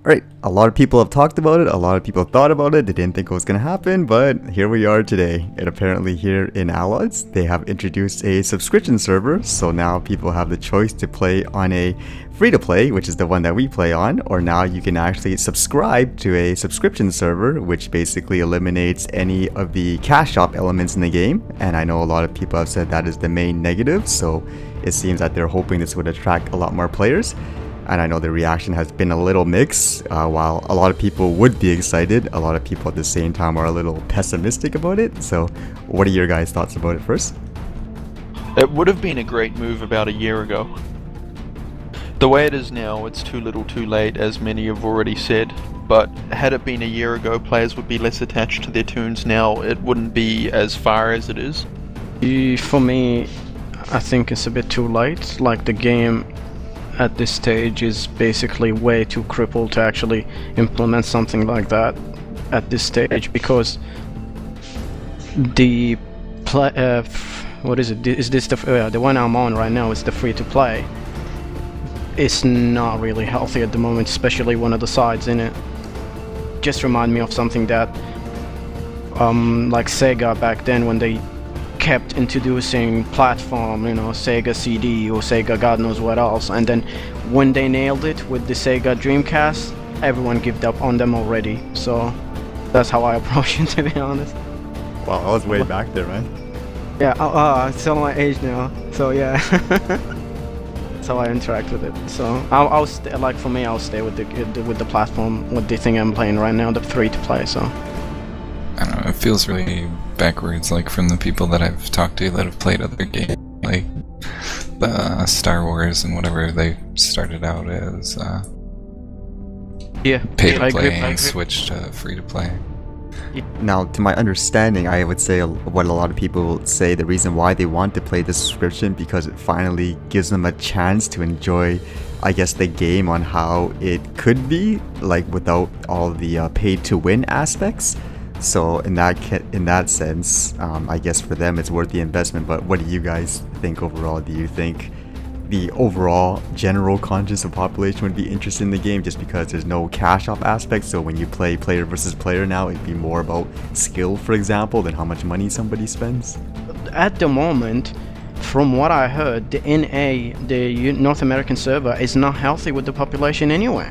Alright, a lot of people have talked about it, a lot of people thought about it, they didn't think it was going to happen, but here we are today. And apparently here in Allods, they have introduced a subscription server, so now people have the choice to play on a free-to-play, which is the one that we play on, or now you can actually subscribe to a subscription server, which basically eliminates any of the cash shop elements in the game. And I know a lot of people have said that is the main negative, so it seems that they're hoping this would attract a lot more players. And I know the reaction has been a little mixed. While a lot of people would be excited, a lot of people at the same time are a little pessimistic about it. So what are your guys' thoughts about it first? It would have been a great move about a year ago. The way it is now, it's too little too late, as many have already said. But had it been a year ago, players would be less attached to their tunes. Now it wouldn't be as far as it is. For me, I think it's a bit too late. Like, the game at this stage is basically way too crippled to actually implement something like that at this stage, because the what is it? Is this the one I'm on right now? Is the free to play? It's not really healthy at the moment, especially one of the sides in it. Just remind me of something that like Sega back then, when they kept introducing platform, you know, Sega CD or Sega God knows what else, and then when they nailed it with the Sega Dreamcast, everyone gave up on them already. So that's how I approach it, to be honest. Wow, I was way back there, man. Yeah, it's on my age now, so yeah. That's how I interact with it. So I'll stay, like, for me, I'll stay with the platform, with the thing I'm playing right now, the free to play. So I don't know, it feels really backwards, like, from the people that I've talked to that have played other games, like Star Wars and whatever they started out as yeah, pay to play and switched to free to play. Now, to my understanding, I would say what a lot of people say, the reason why they want to play the subscription, because it finally gives them a chance to enjoy, I guess, the game on how it could be, like, without all the pay-to-win aspects. So in that sense, I guess for them it's worth the investment. But what do you guys think overall? Do you think the overall general conscious of population would be interested in the game just because there's no cash up aspect? So when you play player versus player now, it'd be more about skill, for example, than how much money somebody spends? At the moment, from what I heard, the NA, the North American server, is not healthy with the population anyway.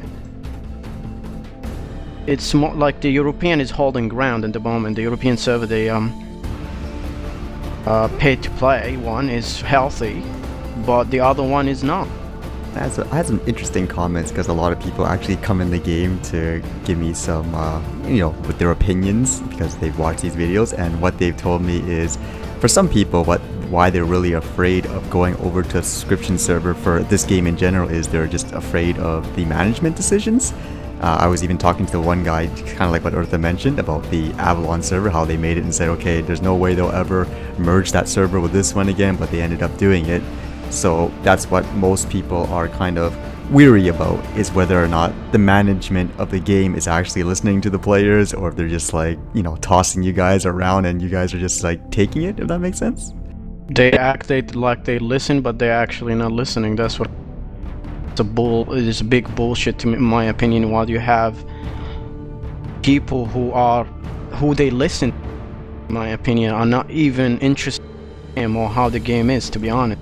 It's more like the European is holding ground at the moment. The European server, the pay-to-play one is healthy, but the other one is not. I had some interesting comments, because a lot of people actually come in the game to give me some, you know, with their opinions, because they've watched these videos, and what they've told me is, for some people, why they're really afraid of going over to a subscription server for this game in general is they're just afraid of the management decisions. I was even talking to the one guy, kind of like what Eartha mentioned, about the Avalon server, how they made it and said, okay, there's no way they'll ever merge that server with this one again, but they ended up doing it. So that's what most people are kind of weary about, is whether or not the management of the game is actually listening to the players, or if they're just, like, you know, tossing you guys around and you guys are just, like, taking it, if that makes sense. They act like they listen, but they're actually not listening. That's what it is, a big bullshit, to me, in my opinion. While you have people who they listen, in my opinion, are not even interested in the game or how the game is, to be honest.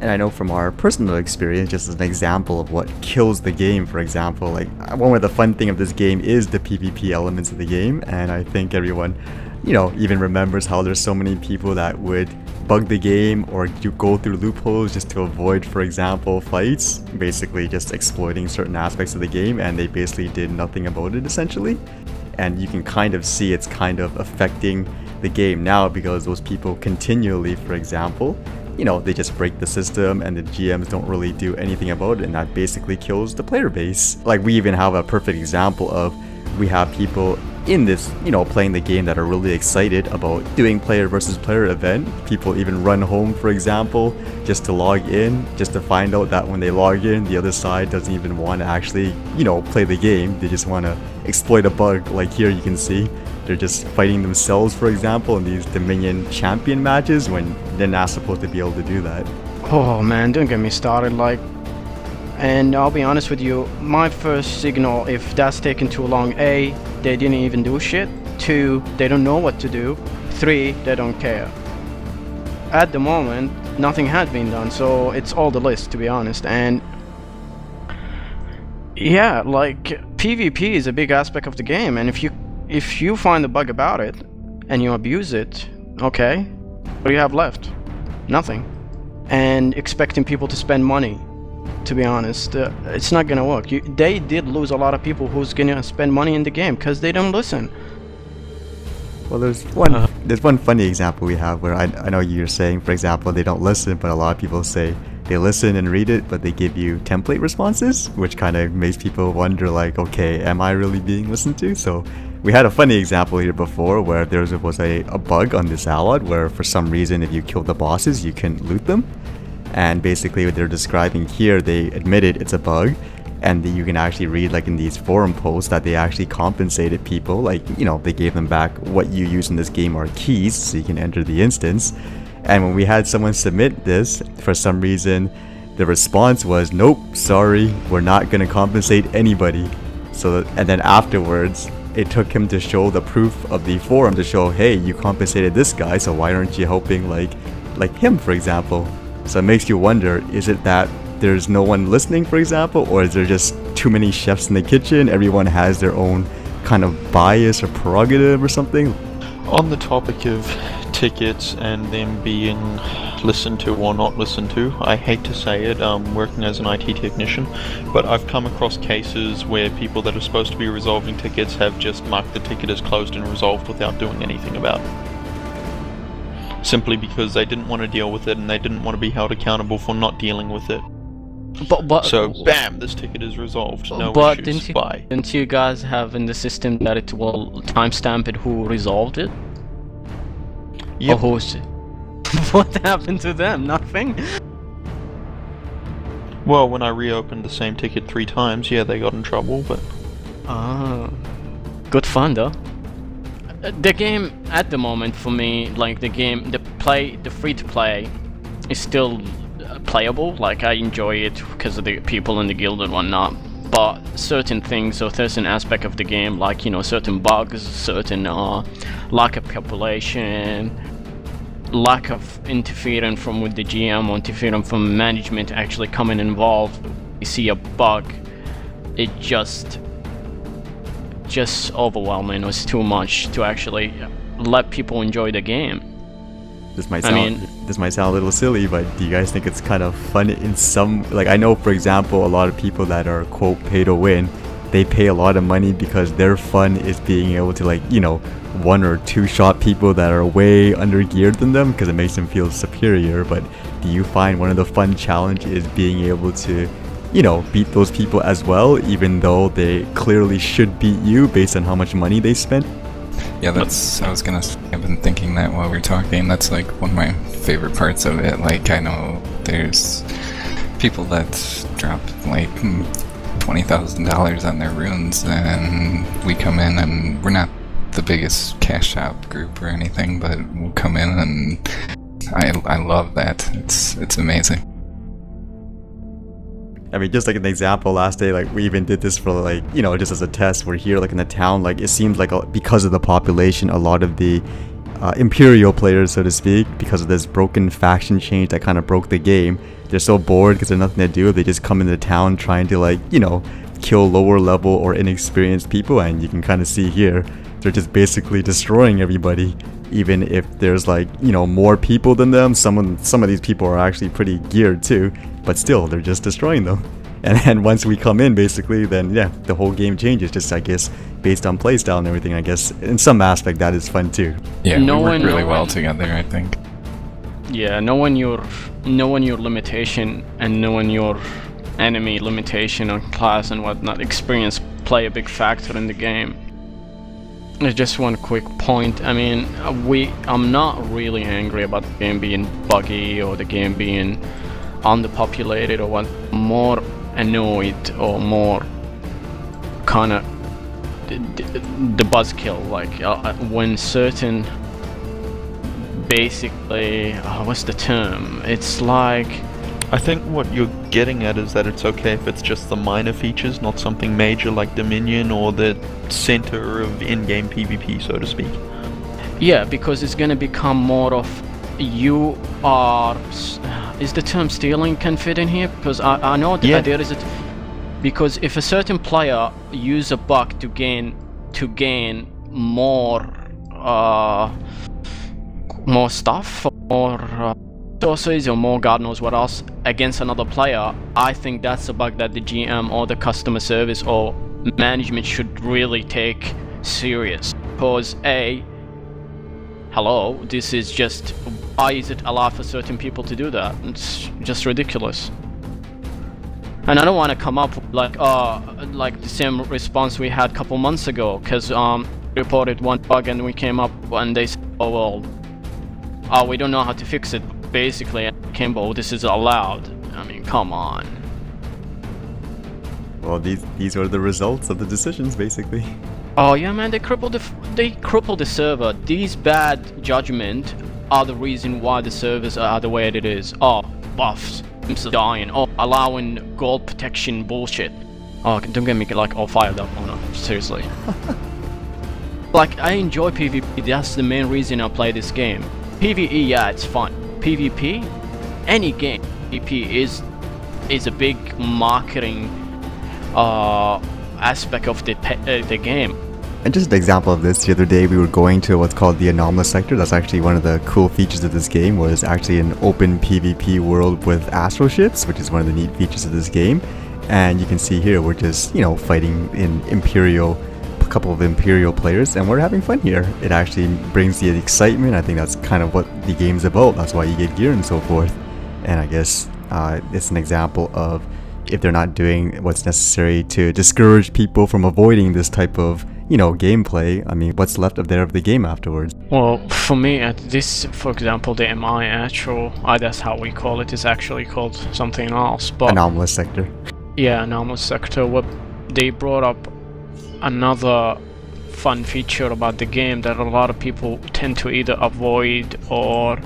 And I know from our personal experience, just as an example of what kills the game, for example, like, one of the fun thing of this game is the PvP elements of the game, and I think everyone, you know, even remembers how there's so many people that would bug the game or you go through loopholes just to avoid, for example, fights, basically just exploiting certain aspects of the game, and they basically did nothing about it, essentially. And you can kind of see it's kind of affecting the game now, because those people continually, for example, you know, they just break the system and the GMs don't really do anything about it, and that basically kills the player base. Like, we even have a perfect example of, we have people in this, you know, playing the game that are really excited about doing player versus player event. People even run home, for example, just to log in, just to find out that when they log in, the other side doesn't even want to actually, you know, play the game. They just want to exploit a bug. Like here you can see they're just fighting themselves, for example, in these Dominion champion matches when they're not supposed to be able to do that. Oh man, don't get me started. Like, And I'll be honest with you, my first signal, if that's taken too long, A, they didn't even do shit. 2, they don't know what to do. 3, they don't care. At the moment, nothing has been done, so it's all the list, to be honest. And yeah, like, PvP is a big aspect of the game, and if you find a bug about it and you abuse it, okay, what do you have left? Nothing. And expecting people to spend money, to be honest, it's not gonna work. They did lose a lot of people who's gonna spend money in the game because they don't listen. Well, there's one funny example we have where I know you're saying, for example, they don't listen, but a lot of people say they listen and read it, but they give you template responses, which kind of makes people wonder, like, okay, am I really being listened to? So we had a funny example here before where there was a bug on this Allod where for some reason if you kill the bosses you can loot them. And basically what they're describing here, they admitted it's a bug, and you can actually read, like, in these forum posts that they actually compensated people, like, you know, they gave them back what you use in this game are keys so you can enter the instance. And when we had someone submit this, for some reason the response was, nope, sorry, we're not gonna compensate anybody. So, and then afterwards it took him to show the proof of the forum to show, hey, you compensated this guy, so why aren't you helping like him, for example? So it makes you wonder, is it that there's no one listening, for example, or is there just too many chefs in the kitchen? Everyone has their own kind of bias or prerogative or something? On the topic of tickets and them being listened to or not listened to, I hate to say it, working as an IT technician, but I've come across cases where people that are supposed to be resolving tickets have just marked the ticket as closed and resolved without doing anything about it. Simply because they didn't want to deal with it and they didn't want to be held accountable for not dealing with it. But so, bam, this ticket is resolved. No but issues. Bye. Didn't you guys have in the system that it will timestamp it who resolved it? Yep. Or who's it? What happened to them? Nothing? Well, when I reopened the same ticket 3 times, yeah, they got in trouble, but... Ah, good fun though. The game at the moment for me, like the free-to-play is still playable. Like, I enjoy it because of the people in the guild and whatnot. But certain things or certain aspect of the game, like, you know, certain bugs, certain lack of population, lack of interference from with the GM or interference from management actually coming involved. You see a bug, it just overwhelming. It was too much to actually let people enjoy the game. This might sound a little silly, but do you guys think it's kind of fun in some, like, I know, for example, a lot of people that are, quote, pay to win, they pay a lot of money because their fun is being able to, like, you know, 1 or 2 shot people that are way under geared than them because it makes them feel superior. But do you find one of the fun challenge is being able to, you know, beat those people as well, even though they clearly should beat you based on how much money they spent? Yeah, I've been thinking that while we're talking. That's like one of my favorite parts of it. Like, I know there's people that drop like $20,000 on their runes, and we come in and we're not the biggest cash shop group or anything, but we'll come in and I love that. It's amazing. I mean, just like an example, last day, like, we even did this for, like, you know, just as a test. We're here, like, in the town, like, it seems like because of the population, a lot of the Imperial players, so to speak, because of this broken faction change that kind of broke the game, they're so bored because there's nothing to do. They just come into town trying to, like, you know, kill lower level or inexperienced people, and you can kind of see here, they're just basically destroying everybody. Even if there's, like, you know, more people than them, some of these people are actually pretty geared too, but still, they're just destroying them. And then once we come in, basically, then yeah, the whole game changes, just, I guess, based on playstyle and everything. I guess in some aspect that is fun too. Yeah, we work really well together, I think. Yeah, knowing your limitation and knowing your enemy limitation on class and whatnot, experience play a big factor in the game. There's just one quick point. I mean, I'm not really angry about the game being buggy or the game being underpopulated or what. More annoyed or more kind of the buzzkill, like when certain, basically, what's the term? It's like, I think what you're getting at is that it's okay if it's just the minor features, not something major like Dominion or the center of in-game PvP, so to speak. Yeah, because it's gonna become more of you are. Is the term stealing can fit in here? Because I know that there is because if a certain player use a bug to gain more more stuff or resources or more God knows what else against another player, I think that's a bug that the GM or the customer service or management should really take serious. Because hello, this is just, why is it allowed for certain people to do that? It's just ridiculous. And I don't want to come up with like the same response we had a couple months ago, because reported one bug and we came up and they said, oh well, we don't know how to fix it. Basically, Kimbo, this is allowed. I mean, come on. Well, these are the results of the decisions, basically. Oh yeah, man, they crippled the server. These bad judgment are the reason why the servers are the way it is. Oh, buffs, dying. Oh, allowing gold protection bullshit. Oh, don't get me like all fired up. Oh no, seriously. Like, I enjoy PvP. That's the main reason I play this game. PvE, yeah, it's fun. PvP, any game, PvP is a big marketing aspect of the game. And just an example of this, the other day we were going to what's called the anomalous sector. That's actually one of the cool features of this game, was actually an open PvP world with astro ships, which is one of the neat features of this game. And you can see here we're just, you know, fighting in a couple of Imperial players, and we're having fun here. It actually brings the excitement. I think that's kind of what the game's about. That's why you get gear and so forth. And I guess it's an example of if they're not doing what's necessary to discourage people from avoiding this type of, you know, gameplay, I mean, what's left of the game afterwards? Well, for me, at this, for example, the MI actual, that's how we call it, is actually called something else. But anomalous sector. Yeah, anomalous sector. What they brought up another fun feature about the game that a lot of people tend to either avoid or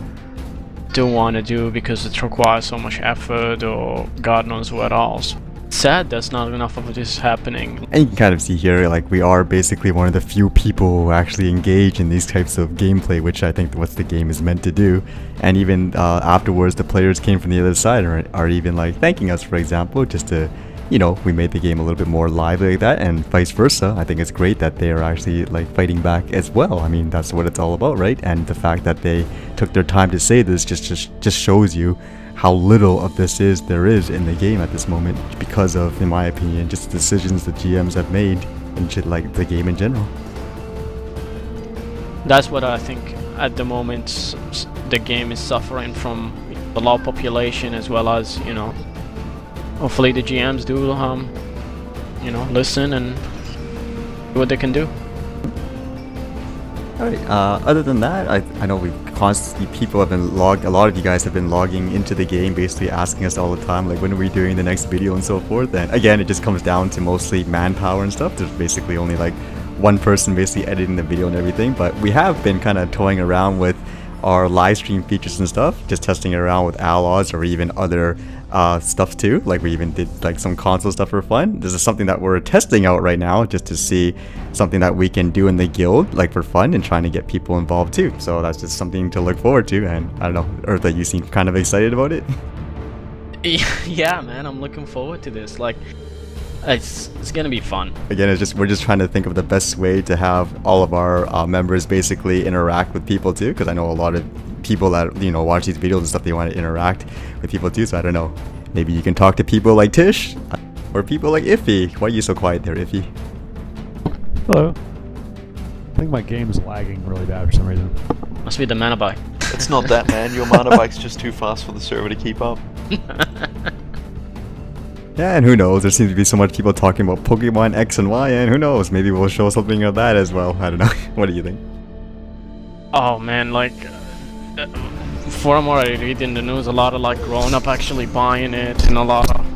don't want to do because it requires so much effort or God knows what else. Sad there's not enough of this happening. And you can kind of see here, like, we are basically one of the few people who actually engage in these types of gameplay, which I think what the game is meant to do. And even afterwards, the players came from the other side and are even like thanking us, for example, just to, you know, we made the game a little bit more lively like that, and vice versa. I think it's great that they are actually like fighting back as well. I mean, that's what it's all about, right? And the fact that they took their time to say this just shows you how little of this there is in the game at this moment, because of, in my opinion, just the decisions the GMs have made and shit, like the game in general. That's what I think at the moment the game is suffering from, the low population, as well as, you know, hopefully the GMs do, you know, listen and do what they can do. Alright, other than that, I know we've constantly, people have been a lot of you guys have been logging into the game, basically asking us all the time, like, when are we doing the next video and so forth. And again, it just comes down to mostly manpower and stuff. There's basically only like one person basically editing the video and everything, but we have been kind of toying around with our live stream features and stuff, just testing it around with Allods or even other stuff too. Like, we even did like some console stuff for fun. This is something that we're testing out right now, just to see something that we can do in the guild, like for fun, and trying to get people involved too. So that's just something to look forward to. And I don't know, Eartha, you seem kind of excited about it. Yeah, man, I'm looking forward to this. Like, it's gonna be fun. Again, we're just trying to think of the best way to have all of our members basically interact with people too, because I know a lot of people that, you know, watch these videos and stuff, they want to interact with people too. So I don't know, maybe you can talk to people like Tish or people like Iffy. Why are you so quiet there, Iffy? Hello. I think my game's lagging really bad for some reason. Must be the mana bike. It's not that, man. Your mana bike's just too fast for the server to keep up. Yeah, and who knows, there seems to be so much people talking about Pokemon X and Y, and who knows, maybe we'll show something of that as well. I don't know. What do you think? Oh man, like, from what I read in the news, a lot of like grown-up actually buying it, and a lot of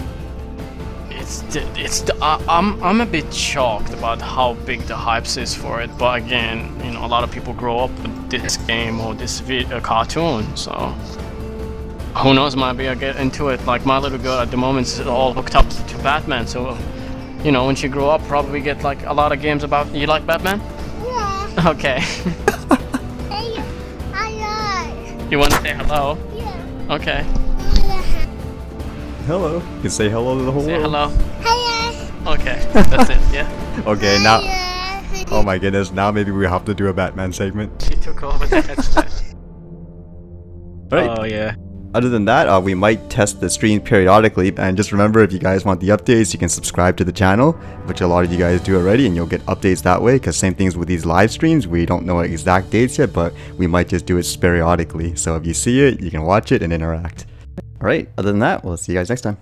I'm a bit shocked about how big the hype is for it. But again, you know, a lot of people grow up with this game or this cartoon, so Who knows, maybe I get into it. Like my little girl at the moment is all hooked up to Batman, so you know, when she grow up, probably get like a lot of games about. You like Batman? Yeah. Okay. Hey, hello. You want to say hello? Yeah. Okay. Hello. You can say hello to the whole Say world. hello. Hello. Okay, that's it. Yeah. Okay, now. Hello. Oh my goodness, now maybe we have to do a Batman segment. She took over the headset. Alright. Oh yeah. Other than that, we might test the stream periodically, and just remember, if you guys want the updates, you can subscribe to the channel, which a lot of you guys do already, and you'll get updates that way, because same things with these live streams, we don't know exact dates yet, but we might just do it periodically. So if you see it, you can watch it and interact. Alright, other than that, we'll see you guys next time.